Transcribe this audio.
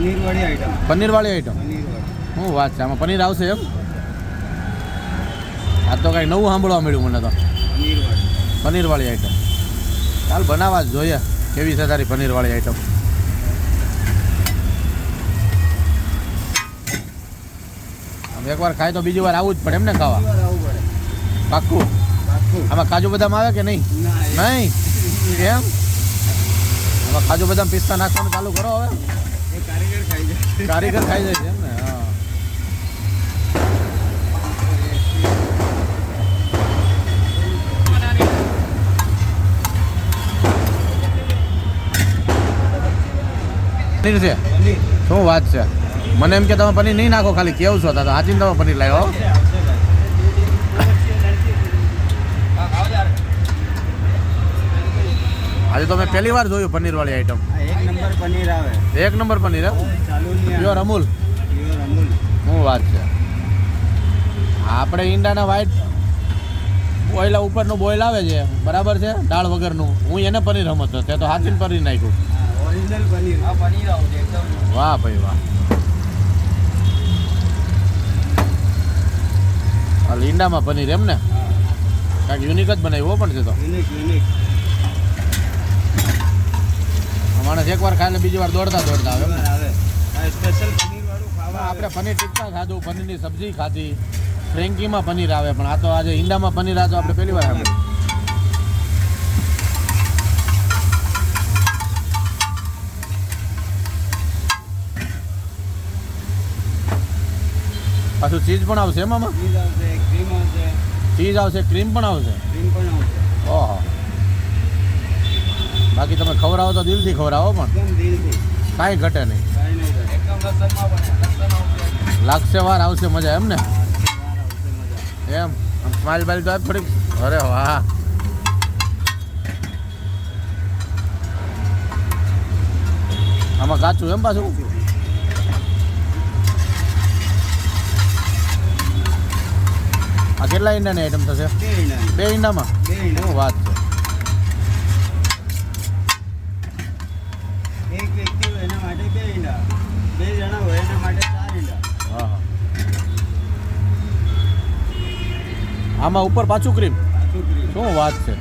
પનીરવાળી item શું વાત છે, આમાં પનીર આવશે એમ? આ તો કાંઈક નવું સાંભળવા મળ્યું મને તો. પનીરવાળી આઈટમ ચાલ બનાવવા જ જોઈએ. કેવી છે તારી પનીરવાળી આઈટમ? એકવાર ખાય તો બીજી વાર આવવું જ પડે એમ ને ખાવા? પાક્કું. આમાં કાજુ બદામ આવે કે નહીં? નહીં કેમ? આમાં કાજુ બદામ પિસ્તા નાખવાનું ચાલુ કરો હવે. કારીગર ખાઈ જાય છે એમ ને? હા. પનીર છે? શું વાત છે? મને એમ કે તમે પનીર નહીં નાખો, ખાલી કેવું છો તો હાચીને તમે પનીર લાવ્યો. આજે તો મેં પહેલી વાર જોયું પનીરવાળી આઈટમ. એક નંબર પનીર એમ? પ્યોર અમૂલ. શું વાત છે? આપણે ઈંડાના વ્હાઈટ બોઇલ ઉપરનું બોઇલ આવે છે બરાબર છે, દાળ વગરનું. હું એને પનીર સમજતો, તે તો હાથીને પનીર નાખ્યું. વાહ ભાઈ વાહ. ઈંડામાં પનીર એમ ને? કાંઈક યુનિક જ બનાવ્યો પણ છે તો. માણસ એકવાર ખાય એટલે બીજી વાર દોડતા આવે એમ ને? આપણે પનીર ટિક્કા ખાધું, પનીરની સબ્જી ખાધી, ફ્રેન્કીમાં પનીર આવે, પણ આ તો આજે ઈંડામાં પનીર આ તો આપણે પહેલી વાર આવે. પાછું ચીઝ પણ આવશે એમ આમાં? ચીઝ આવશે, ક્રીમ પણ આવશે. ઓહો. બાકી તમે ખવડાવો તો દિલથી ખવડાવો, પણ કાંઈ ઘટે નહીં. લાગશે વાર, આવશે મજા એમ ને? એમ સ્માઇલ બાઇલ તો થોડીક. અરે વાહ. આમાં કાચું એમ પાછું? આ કેટલા ઈંડાની આઈટમ થશે? 2 ઈંડામાં? શું વાત છે? એક વ્યક્તિ હોય એના માટે 2 ઈંડા, 2 જણા હોય એના માટે 4 ઈંડા. હા. આમાં ઉપર પાછું ક્રીમ? શું વાત છે?